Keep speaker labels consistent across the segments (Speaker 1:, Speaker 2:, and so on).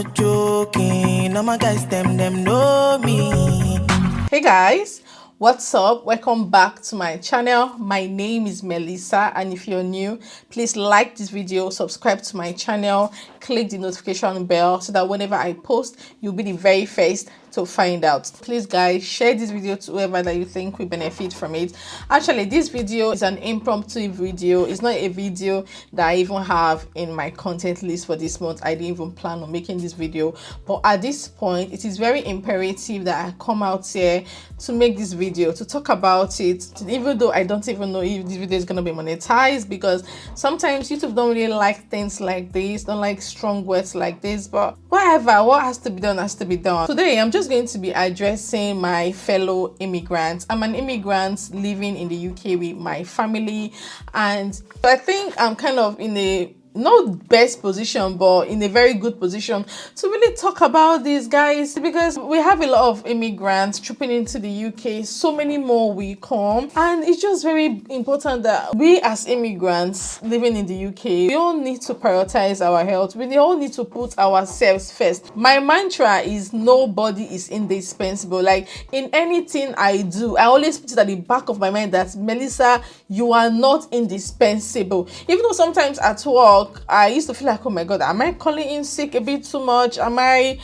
Speaker 1: not joking. All my guys, them know me.
Speaker 2: Hey guys, what's up? Welcome back to my channel. My name is Melissa, and if you're new, please like this video, subscribe to my channel, click the notification bell so that whenever I post, you'll be the very first to find out. Please guys, share this video to whoever that you think will benefit from it. Actually, this video is an impromptu video. It's not a video that I even have in my content list for this month. I didn't even plan on making this video, but at this point it is very imperative that I come out here to make this video, to talk about it, even though I don't even know if this video is going to be monetized, because sometimes YouTube don't really like things like this, don't like strong words like this, but whatever, what has to be done has to be done. Today I'm just going to be addressing my fellow immigrants. I'm an immigrant living in the UK with my family, and I think I'm kind of in a not best position, but in a very good position to really talk about these guys, because we have a lot of immigrants trooping into the UK. So many more will come, and it's just very important that we as immigrants living in the UK, we all need to prioritize our health. We all need to put ourselves first. My mantra is nobody is indispensable. Like in anything I do, I always put it at the back of my mind that Melissa, you are not indispensable. Even though sometimes at work I used to feel like, oh my god, am I calling in sick a bit too much? Am I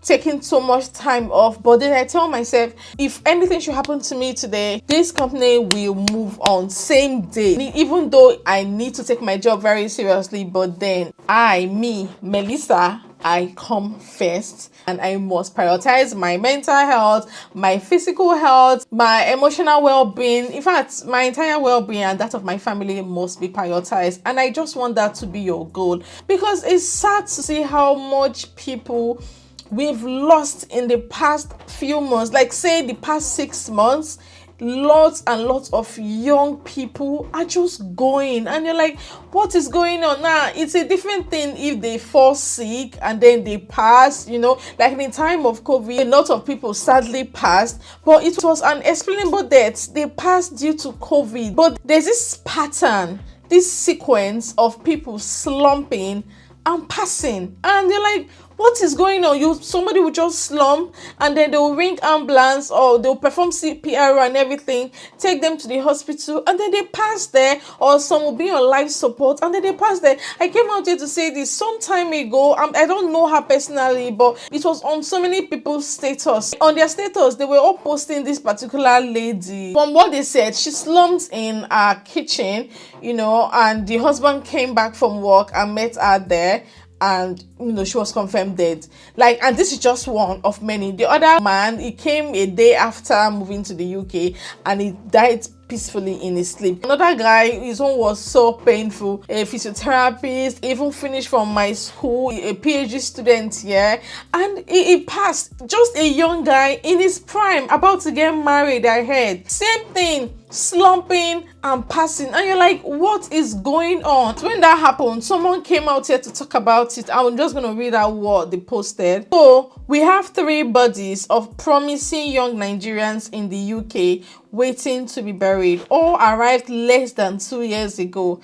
Speaker 2: taking so much time off? But then I tell myself, if anything should happen to me today, this company will move on same day, even though I need to take my job very seriously. But then Melissa, I come first, and I must prioritize my mental health, my physical health, my emotional well-being. In fact, my entire well-being and that of my family must be prioritized. And I just want that to be your goal, because it's sad to see how much people we've lost in the past few months. Like say the past 6 months, lots and lots of young people are just going, and you're like, what is going on now? It's a different thing if they fall sick and then they pass, like in the time of COVID, a lot of people sadly passed, but it was unexplainable deaths. They passed due to COVID. But there's this pattern, this sequence of people slumping and passing, and you're like, what is going on? Somebody will just slump, and then they'll ring ambulance or they'll perform CPR and everything, take them to the hospital, and then they pass there. Or some will be on life support and then they pass there. I came out here to say this some time ago. I don't know her personally, but it was on so many people's status. On their status, they were all posting this particular lady. From what they said, she slumped in her kitchen, and the husband came back from work and met her there, and she was confirmed dead. And this is just one of many. The other man, he came a day after moving to the UK, and he died peacefully in his sleep. Another guy, his own was so painful. A physiotherapist, even finished from my school, a PhD student here, and he passed. Just a young guy in his prime, about to get married, I heard. Same thing, slumping and passing, and you're like, what is going on? When that happened, someone came out here to talk about it. I'm just going to read out what they posted. So we have 3 bodies of promising young Nigerians in the UK waiting to be buried. All arrived less than 2 years ago.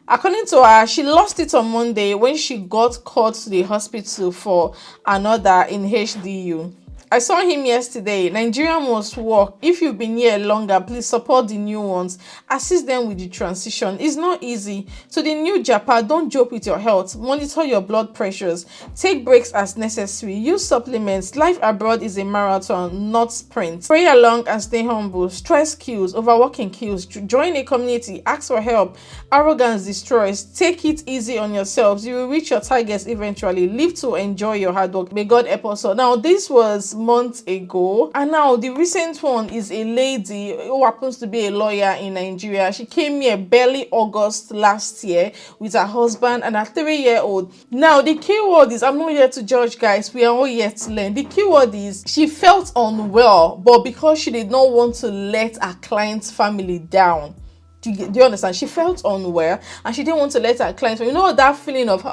Speaker 2: According to her, she lost it on Monday when she got called to the hospital for another in HDU. I saw him yesterday. Nigeria must work. If you've been here longer, please support the new ones. Assist them with the transition. It's not easy. To the new Japan, don't joke with your health. Monitor your blood pressures. Take breaks as necessary. Use supplements. Life abroad is a marathon, not sprint. Pray along and stay humble. Stress kills. Overworking kills. Join a community. Ask for help. Arrogance destroys. Take it easy on yourselves. You will reach your targets eventually. Live to enjoy your hard work. May God help us all. Now, this was months ago, and now the recent one is a lady who happens to be a lawyer in Nigeria. She came here barely August last year with her husband and her 3-year-old. Now the keyword is, I'm not here to judge guys, we are all here to learn. The keyword is she felt unwell, but because she did not want to let her client's family down. Do you understand? She felt unwell and she didn't want to let her clients, that feeling of,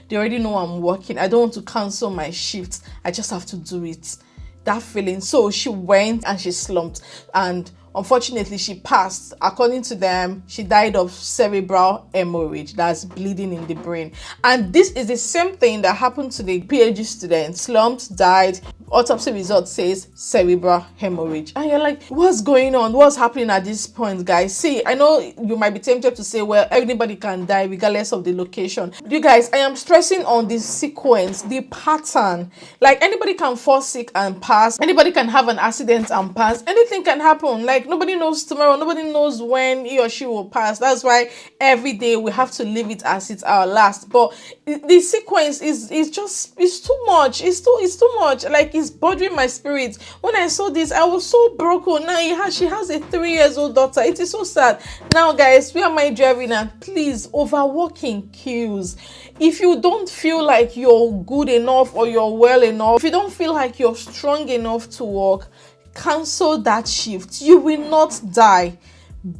Speaker 2: they already know I'm working, I don't want to cancel my shifts, I just have to do it. That feeling. So she went and she slumped, and unfortunately she passed. According to them, she died of cerebral hemorrhage, that's bleeding in the brain. And this is the same thing that happened to the PhD student. Slumped, died. Autopsy result says cerebral hemorrhage. And you're like, what's going on? What's happening at this point, guys? See, I know you might be tempted to say, well, anybody can die regardless of the location. You guys, I am stressing on the sequence, the pattern. Like, anybody can fall sick and pass. Anybody can have an accident and pass. Anything can happen. Like, nobody knows tomorrow. Nobody knows when he or she will pass. That's why every day we have to leave it as it's our last. But the sequence is too much. It's too much. Like, it's bothering my spirit. When I saw this, I was so broken. Now she has a 3-year-old daughter. It is so sad. Now, guys, where am I driving at? Please, overworking kills. If you don't feel like you're good enough or you're well enough, if you don't feel like you're strong enough to work, cancel that shift. You will not die.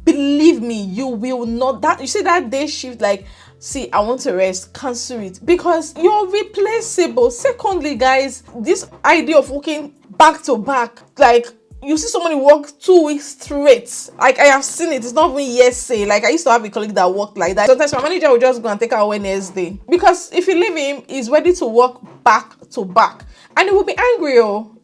Speaker 2: Believe me, you will not. That you see that day shift, like, see, I want to rest, cancel it, because you're replaceable. Secondly, guys, this idea of working back to back, like, you see somebody work 2 weeks straight. Like, I have seen it. It's not even hearsay. Like, I used to have a colleague that worked like that. Sometimes my manager would just go and take her Wednesday, because if you leave him, he's ready to work back to back, and he will be angry.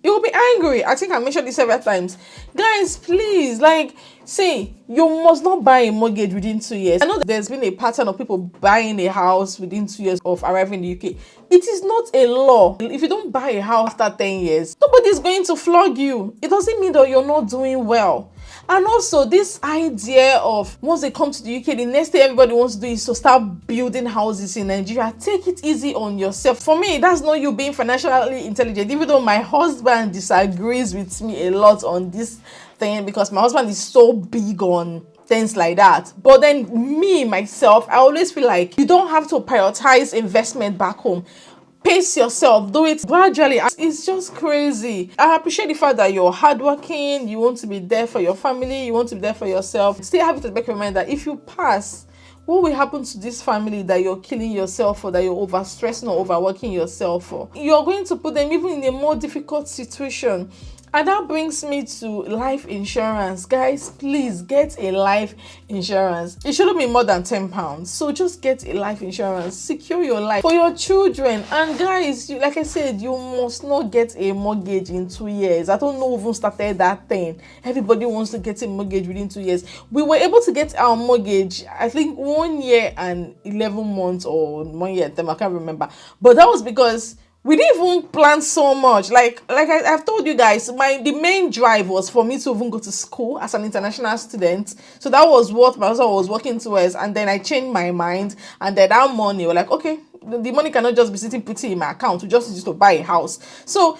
Speaker 2: He will be angry. I think I mentioned this several times. Guys, please, like, see, you must not buy a mortgage within 2 years. I know that there's been a pattern of people buying a house within 2 years of arriving in the UK. It is not a law. If you don't buy a house after 10 years, nobody's going to flog you. It doesn't mean that you're not doing well. And also, this idea of once they come to the UK, the next thing everybody wants to do is to start building houses in Nigeria. Take it easy on yourself. For me, that's not you being financially intelligent, even though my husband disagrees with me a lot on this thing, because my husband is so big on things like that. But then me, myself, I always feel like you don't have to prioritize investment back home. Pace yourself, do it gradually. It's just crazy. I appreciate the fact that you're hardworking, you want to be there for your family, you want to be there for yourself. Still have it to make a reminder that if you pass, what will happen to this family that you're killing yourself for, that you're overstressing or overworking yourself for? You're going to put them even in a more difficult situation. And that brings me to life insurance. Guys, please get a life insurance. It shouldn't be more than £10. So just get a life insurance. Secure your life for your children. And guys, like I said, you must not get a mortgage in 2 years. I don't know who started that thing. Everybody wants to get a mortgage within 2 years. We were able to get our mortgage, I think 1 year and 11 months or 1 year and 10, I can't remember. But that was because we didn't even plan so much. Like I've told you guys, the main drive was for me to even go to school as an international student. So that was what my husband was working towards. And then I changed my mind. And then that money, we're like, okay, the money cannot just be sitting pretty in my account. We just use it to buy a house. So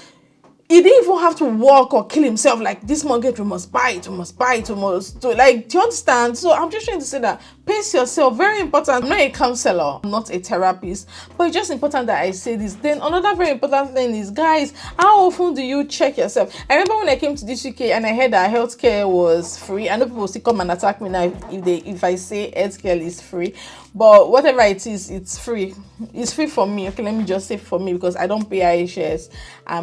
Speaker 2: he didn't even have to work or kill himself like, this mortgage, we must buy it, we must buy it, we must do it. Like, do you understand? So I'm just trying to say that pace yourself, very important. I'm not a counselor, I'm not a therapist, but it's just important that I say this. Then another very important thing is, guys, how often do you check yourself? I remember when I came to this UK and I heard that healthcare was free. I know people will still come and attack me now if I say healthcare is free, but whatever it is, it's free. It's free for me. Okay, let me just say for me, because I don't pay IHS.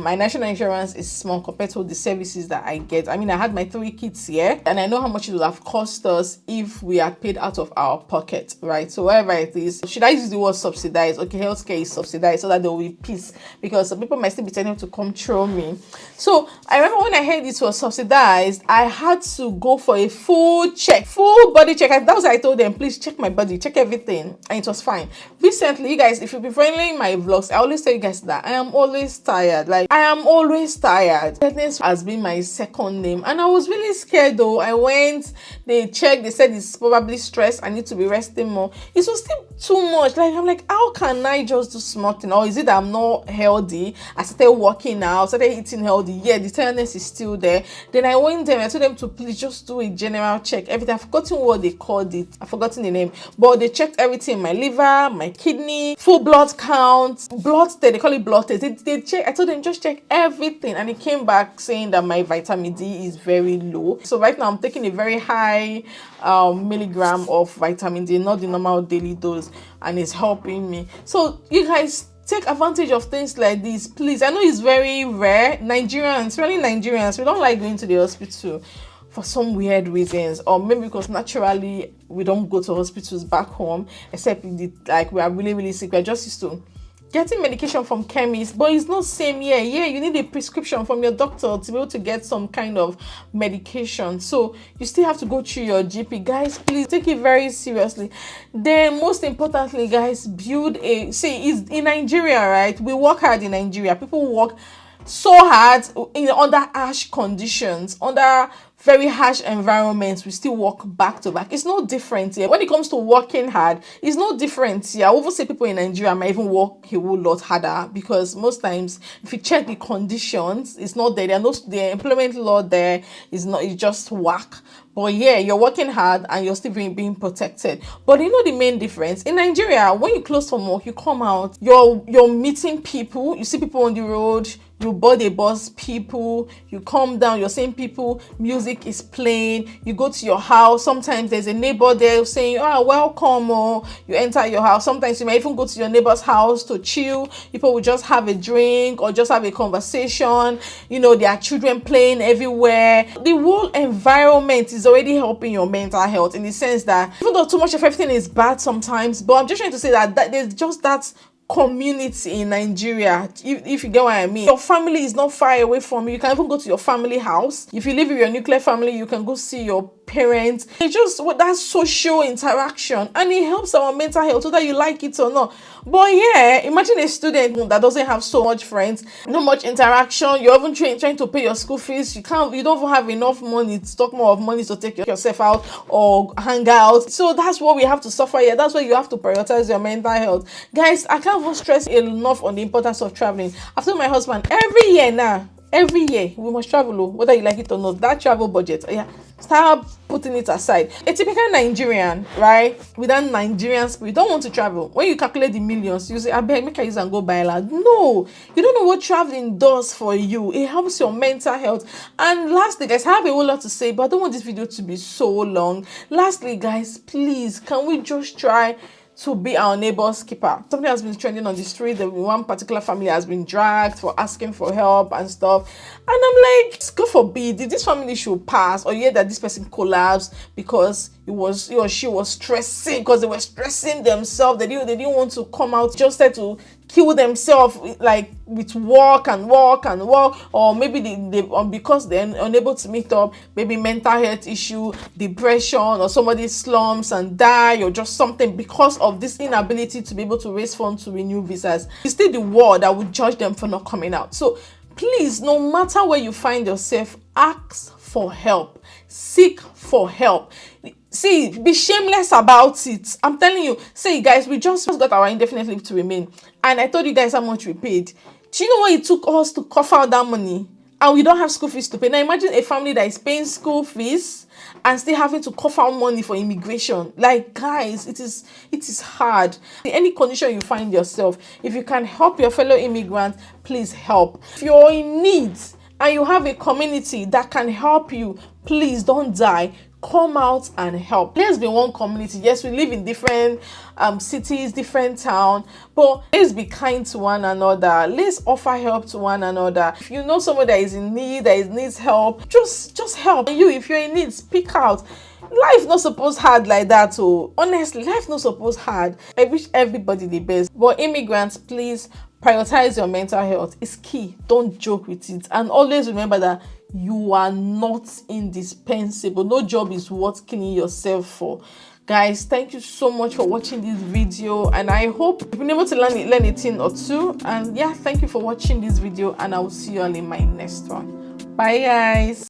Speaker 2: My national insurance is small compared to the services that I get. I mean, I had my 3 kids here, and I know how much it would have cost us if we had paid out of our pocket, right? So whatever it is, should I use the word subsidized? Okay, healthcare is subsidized, so that there will be peace, because some people might still be telling to control me. So I remember when I heard it was subsidized, I had to go for a full body check. That was why I told them, please check my body, check everything, and it was fine. Recently, you guys, if you've been following my vlogs, I always tell you guys that I am always tired. Like, I am always tired. Tiredness has been my second name, and I was really scared though. I went, they checked, they said it's probably stress, I need to be resting more. It was still too much. Like, I'm like, how can I just do small thing? Or is it that I'm not healthy? I started working out, started eating healthy. Yeah, the tiredness is still there. Then I went there, I told them to please just do a general check. Everything, I've forgotten what they called it. I've forgotten the name. But they checked everything, my liver, my kidney, full blood count, blood test, they call it blood test. They check, I told them just check everything, and it came back saying that my vitamin D is very low. So right now I'm taking a very high milligram of vitamin D, not the normal daily dose, and it's helping me. So you guys, take advantage of things like this, please. I know it's very rare. Nigerians, really Nigerians, we don't like going to the hospital. for some weird reasons, or maybe because naturally we don't go to hospitals back home, except like we are really, really sick. We're just used to getting medication from chemists, but it's not same here. Yeah, you need a prescription from your doctor to be able to get some kind of medication. So you still have to go through your GP. Guys, please take it very seriously. Then most importantly, guys, it's in Nigeria, right? We work hard in Nigeria. People work so hard under harsh conditions, under very harsh environments. We still work back to back. It's no different here. When it comes to working hard, it's no different here. I would say people in Nigeria might even work a whole lot harder, because most times if you check the conditions, it's not there. The employment law there is not, it's just whack. But yeah, you're working hard and you're still being protected. But you know the main difference? In Nigeria, when you close from work, you come out, you're meeting people, you see people on the road, you board a bus people, you come down, you're seeing people, music is playing, you go to your house, sometimes there's a neighbor there saying, oh, welcome, or you enter your house. Sometimes you might even go to your neighbor's house to chill. People will just have a drink or just have a conversation. You know, there are children playing everywhere. The whole environment is already helping your mental health, in the sense that even though too much of everything is bad sometimes, but I'm just trying to say that there's just that community in Nigeria, if you get what I mean. Your family is not far away from you. You can even go to your family house. If you live with your nuclear family, you can go see your parents. It's just that social interaction, and it helps our mental health, whether you like it or not. But yeah, imagine a student that doesn't have so much friends, not much interaction. You're even trying to pay your school fees. You don't even have enough money to talk more of money to take yourself out or hang out. So that's what we have to suffer here. That's why you have to prioritize your mental health. Guys, I can't even stress enough on the importance of traveling. I've told my husband every year we must travel, whether you like it or not. That travel budget, yeah, start putting it aside. A typical Nigerian, right, with that Nigerian spirit, don't want to travel. When you calculate the millions, you say, I beg, make I use and go buy land. No, you don't know what traveling does for you. It helps your mental health. And lastly, guys, I have a whole lot to say, but I don't want this video to be so long. Lastly, guys, please, can we just try to be our neighbor's keeper? Something has been trending on the street. One particular family has been dragged for asking for help and stuff. And I'm like, God forbid, this family should pass, or hear that this person collapsed because he or she was stressing, because they were stressing themselves. They didn't want to come out, just had to kill themselves, like with work, or maybe they because they're unable to meet up, maybe mental health issue, depression, or somebody slumps and die, or just something because of this inability to be able to raise funds to renew visas. It's still the world that would judge them for not coming out. So please, no matter where you find yourself, ask for help, seek for help. See, be shameless about it. I'm telling you. See, guys, we just got our indefinite leave to remain, and I told you guys how much we paid. Do you know what it took us to cough out that money? And we don't have school fees to pay. Now imagine a family that is paying school fees and still having to cough out money for immigration. Like, guys, it is hard. In any condition you find yourself, if you can help your fellow immigrants, please help. If you're in need and you have a community that can help you, please don't die. Come out and help. Let's be one community. Yes, we live in different cities, different towns, but let's be kind to one another. Let's offer help to one another. If you know someone that is in need, needs help, just help. And you, if you're in need, speak out. Life not supposed hard like that. So honestly, life not supposed hard. I wish everybody the best. But immigrants, please prioritize your mental health. It's key. Don't joke with it. And always remember that you are not indispensable. No job is worth killing yourself for. Guys, thank you so much for watching this video, and I hope you've been able to learn a thing or two. And yeah, thank you for watching this video, and I will see you all in my next one. Bye guys.